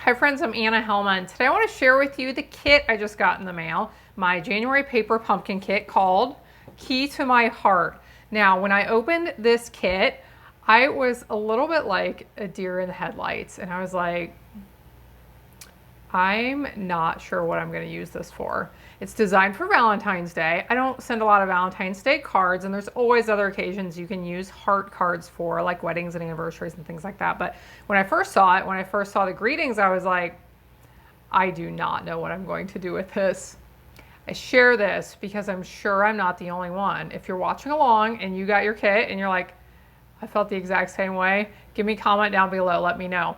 Hi friends, I'm Anna Helman. Today I want to share with you the kit I just got in the mail, my January paper pumpkin kit called Key to My Heart. Now, when I opened this kit, I was a little bit like a deer in the headlights, and I was like, I'm not sure what I'm going to use this for. It's designed for Valentine's Day. I don't send a lot of Valentine's Day cards, and there's always other occasions you can use heart cards for, like weddings and anniversaries and things like that. But when I first saw it, when I first saw the greetings, I was like, I do not know what I'm going to do with this. I share this because I'm sure I'm not the only one. If you're watching along and you got your kit and you're like, I felt the exact same way, give me a comment down below, let me know.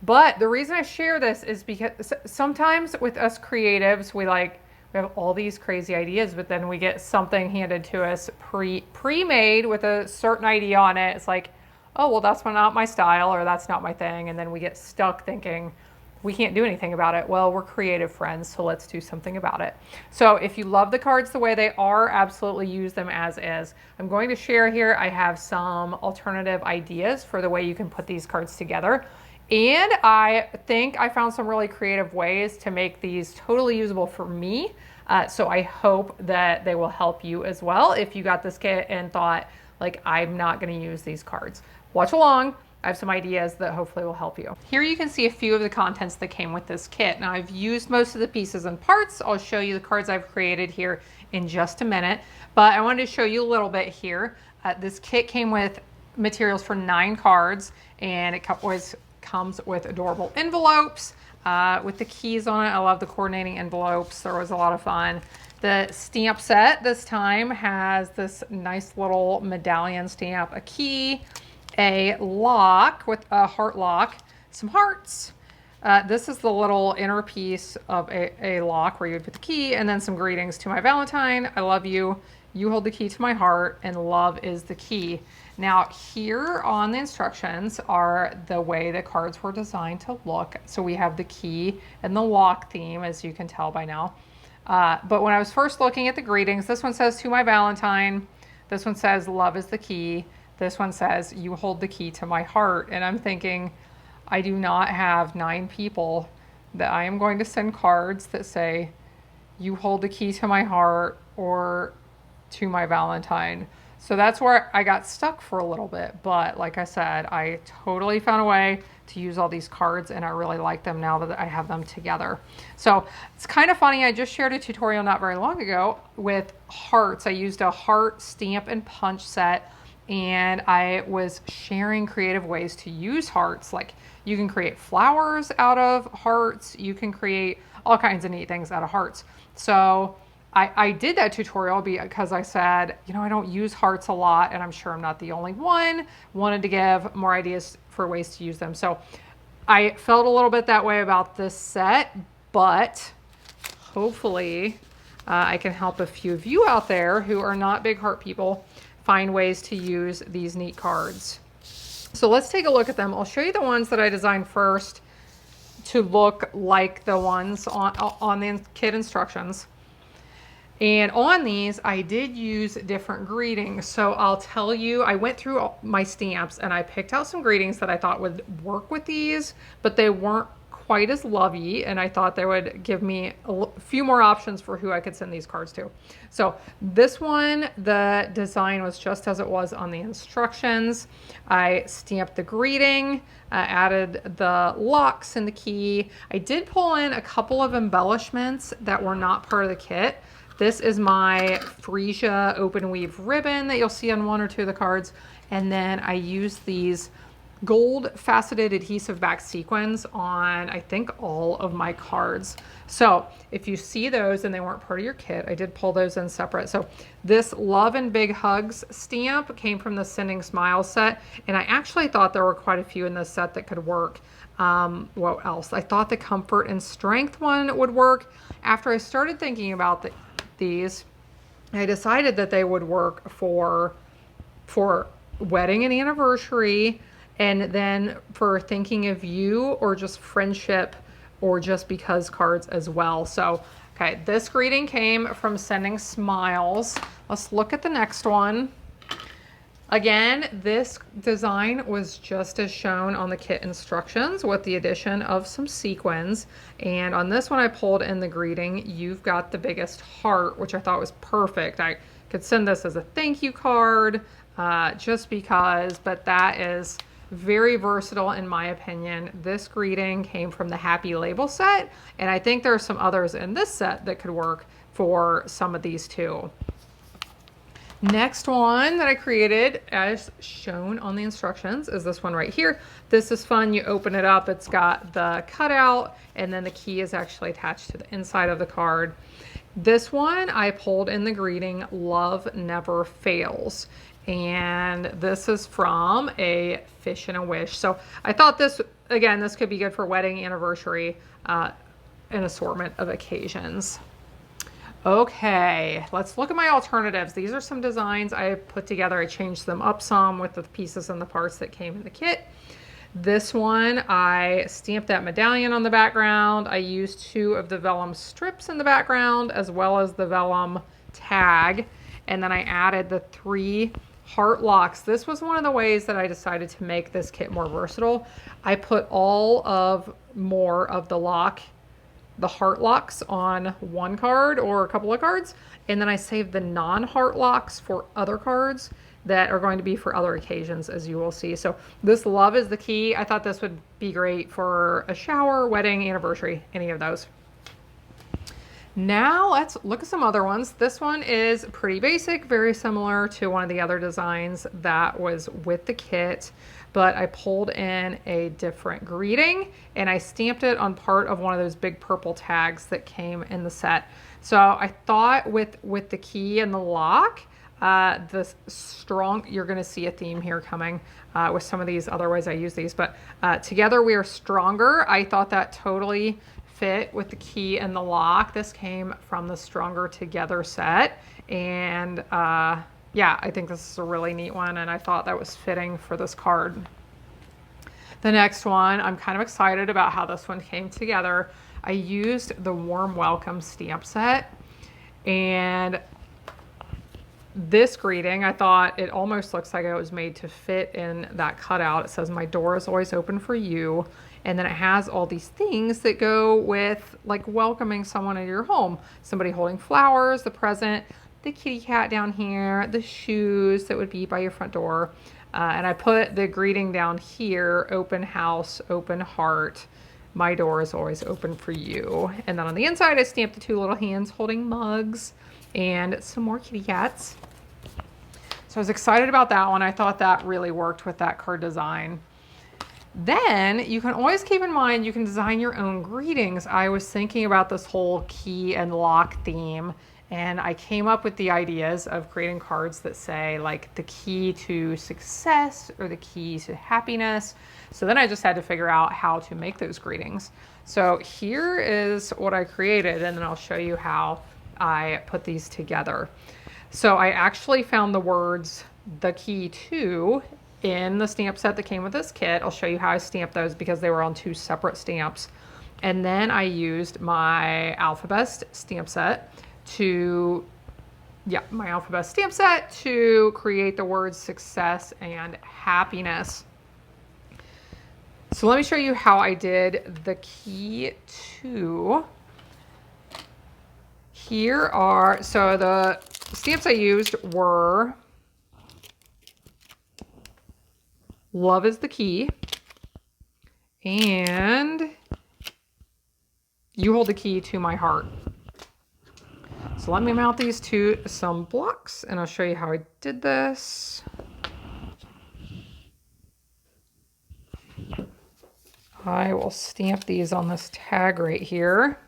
But the reason I share this is because sometimes with us creatives, we have all these crazy ideas, but then we get something handed to us pre-made with a certain idea on it. It's like, oh, well, that's not my style, or that's not my thing. And then we get stuck thinking we can't do anything about it. Well, we're creative friends, so let's do something about it. So if you love the cards the way they are, absolutely use them as is. I'm going to share here, I have some alternative ideas for the way you can put these cards together. And I think I found some really creative ways to make these totally usable for me. So I hope that they will help you as well if you got this kit and thought, like, I'm not going to use these cards. Watch along. I have some ideas that hopefully will help you. Here you can see a few of the contents that came with this kit. Now, I've used most of the pieces and parts. I'll show you the cards I've created here in just a minute, but I wanted to show you a little bit here. This kit came with materials for 9 cards, and it comes with adorable envelopes with the keys on it. I love the coordinating envelopes. There was a lot of fun. The stamp set this time has this nice little medallion stamp, a key, a lock with a heart lock, some hearts. This is the little inner piece of a lock where you would put the key, and then some greetings to my Valentine. I love you. You hold the key to my heart, and love is the key. Now, here on the instructions are the way the cards were designed to look. So we have the key and the lock theme, as you can tell by now. But when I was first looking at the greetings, this one says, to my Valentine. This one says, love is the key. This one says, you hold the key to my heart. And I'm thinking, I do not have 9 people that I am going to send cards that say, you hold the key to my heart, or to my Valentine. So that's where I got stuck for a little bit. But like I said, I totally found a way to use all these cards, and I really like them now that I have them together. So it's kind of funny. I just shared a tutorial not very long ago with hearts. I used a heart stamp and punch set, and I was sharing creative ways to use hearts. Like, you can create flowers out of hearts. You can create all kinds of neat things out of hearts. So I did that tutorial because I said, you know, I don't use hearts a lot, and I'm sure I'm not the only one. Wanted to give more ideas for ways to use them. So I felt a little bit that way about this set, but hopefully I can help a few of you out there who are not big heart people find ways to use these neat cards. So let's take a look at them. I'll show you the ones that I designed first to look like the ones on the kit instructions. And on these, I did use different greetings. So I'll tell you, I went through my stamps and I picked out some greetings that I thought would work with these, but they weren't quite as lovey, and I thought they would give me a few more options for who I could send these cards to. So this one, the design was just as it was on the instructions. I stamped the greeting, added the locks and the key. I did pull in a couple of embellishments that were not part of the kit. This is my freesia open weave ribbon that you'll see on 1 or 2 of the cards. And then I used these gold faceted adhesive back sequins on, I think, all of my cards. So if you see those and they weren't part of your kit, I did pull those in separate. So this Love and Big Hugs stamp came from the Sending Smiles set. And I actually thought there were quite a few in this set that could work. What else? I thought the Comfort and Strength one would work. After I started thinking about these, I decided that they would work for wedding and anniversary, and then for thinking of you, or just friendship, or just because cards as well. So, okay, this greeting came from Sending Smiles. Let's look at the next one. Again, this design was just as shown on the kit instructions with the addition of some sequins. And on this one I pulled in the greeting, "You've got the biggest heart," which I thought was perfect. I could send this as a thank you card just because, but that is very versatile in my opinion. This greeting came from the Happy Label set, and I think there are some others in this set that could work for some of these too. Next one that I created as shown on the instructions is this one right here. This is fun. You open it up, it's got the cutout, and then the key is actually attached to the inside of the card. This one I pulled in the greeting, "Love Never Fails." And this is from a Fish and a Wish. So I thought this, again, this could be good for wedding, anniversary, an assortment of occasions. Okay, let's look at my alternatives. These are some designs I put together. I changed them up some with the pieces and the parts that came in the kit. This one, I stamped that medallion on the background. I used 2 of the vellum strips in the background as well as the vellum tag. And then I added the 3 heart locks. This was one of the ways that I decided to make this kit more versatile. I put more of the heart locks on one card or a couple of cards, and then I saved the non-heart locks for other cards that are going to be for other occasions, as you will see. So this "Love is the Key," I thought this would be great for a shower, wedding, anniversary, any of those. Now let's look at some other ones. This one is pretty basic, very similar to one of the other designs that was with the kit, but I pulled in a different greeting and I stamped it on part of one of those big purple tags that came in the set. So I thought with the key and the lock, you're going to see a theme here coming with some of these. Otherwise I use these, but "Together We Are Stronger," I thought that totally fit with the key and the lock. This came from the Stronger Together set, and yeah, I think this is a really neat one, and I thought that was fitting for this card. The next one, I'm kind of excited about how this one came together. I used the Warm Welcome stamp set, and this greeting, I thought it almost looks like it was made to fit in that cutout. It says, "My door is always open for you." And then it has all these things that go with like welcoming someone into your home. Somebody holding flowers, the present, the kitty cat down here, the shoes that would be by your front door. And I put the greeting down here: "Open house, open heart. My door is always open for you." And then on the inside, I stamped the 2 little hands holding mugs and some more kitty cats. So I was excited about that one. I thought that really worked with that card design. Then you can always keep in mind you can design your own greetings. I was thinking about this whole key and lock theme, and I came up with the ideas of creating cards that say like the key to success or the key to happiness. So then I just had to figure out how to make those greetings. So here is what I created, and then I'll show you how I put these together. So I actually found the words "the key to" in the stamp set that came with this kit. I'll show you how I stamped those because they were on 2 separate stamps. And then I used my Alphabet stamp set to create the words "success" and "happiness." So let me show you how I did the key to. So the stamps I used were "Love is the Key" and "You Hold the Key to My Heart." So let me mount these to some blocks and I'll show you how I did this. I will stamp these on this tag right here.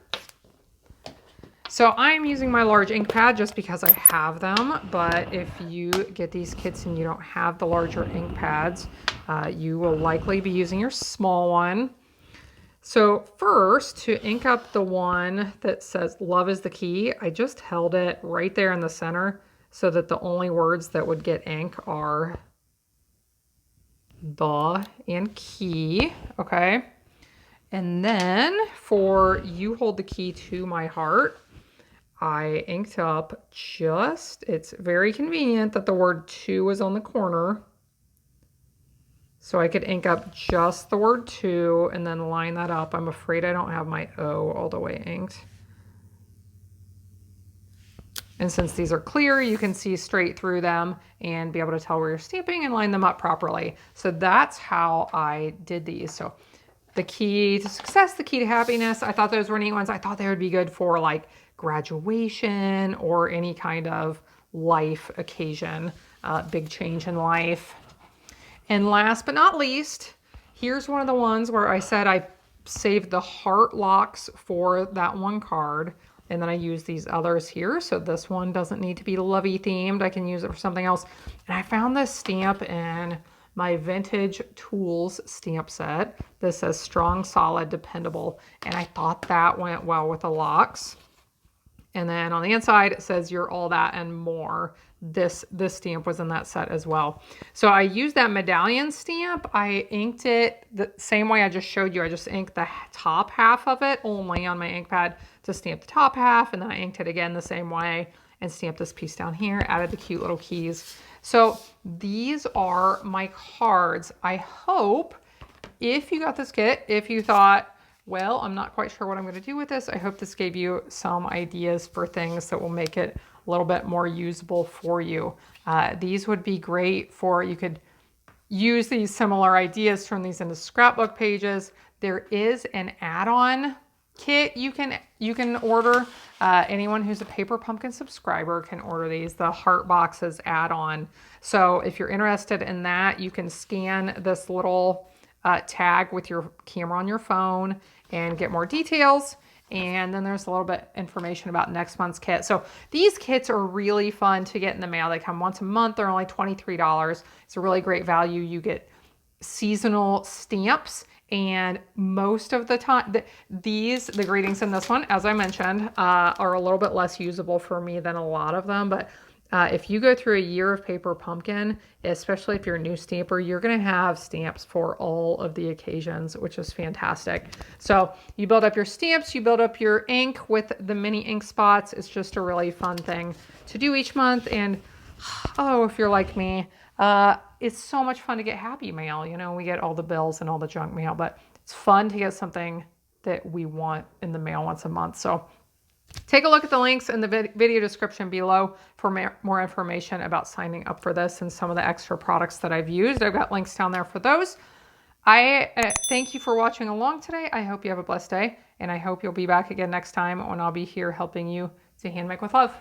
So I'm using my large ink pad just because I have them, but if you get these kits and you don't have the larger ink pads, you will likely be using your small one. So first, to ink up the one that says "Love is the Key," I just held it right there in the center so that the only words that would get ink are "the" and "key," okay? And then for "You Hold the Key to My Heart," I inked up it's very convenient that the word to is on the corner. So I could ink up just the word to and then line that up. I'm afraid I don't have my O all the way inked. And since these are clear, you can see straight through them and be able to tell where you're stamping and line them up properly. So that's how I did these. So the key to success, the key to happiness, I thought those were neat ones. I thought they would be good for like graduation or any kind of life occasion, big change in life. And last but not least, here's one of the ones where I said I saved the heart locks for that one card. And then I use these others here. So this one doesn't need to be lovey themed. I can use it for something else. And I found this stamp in my Vintage Tools stamp set. This says strong, solid, dependable. And I thought that went well with the locks. And then on the inside, it says you're all that and more. This stamp was in that set as well. So I used that medallion stamp. I inked it the same way I just showed you. I just inked the top half of it only on my ink pad to stamp the top half. And then I inked it again the same way and stamped this piece down here, added the cute little keys. So these are my cards. I hope if you got this kit, if you thought, well, I'm not quite sure what I'm going to do with this, I hope this gave you some ideas for things that will make it a little bit more usable for you. These would be great for, you could use these similar ideas, turn these into scrapbook pages. There is an add-on kit you can order. Anyone who's a Paper Pumpkin subscriber can order these, the Heart Boxes add-on. So if you're interested in that, you can scan this little tag with your camera on your phone and get more details. And then there's a little bit information about next month's kit. So these kits are really fun to get in the mail. They come once a month. They're only $23. It's a really great value. You get seasonal stamps, and most of the time, the greetings in this one, as I mentioned, are a little bit less usable for me than a lot of them. But if you go through a year of Paper Pumpkin, especially if you're a new stamper, you're going to have stamps for all of the occasions, which is fantastic. So you build up your stamps, you build up your ink with the mini ink spots. It's just a really fun thing to do each month. And oh, if you're like me, it's so much fun to get happy mail. You know, we get all the bills and all the junk mail, but it's fun to get something that we want in the mail once a month. So take a look at the links in the video description below for more information about signing up for this and some of the extra products that I've used. I've got links down there for those. I thank you for watching along today. I hope you have a blessed day, and I hope you'll be back again next time when I'll be here helping you to hand make with love.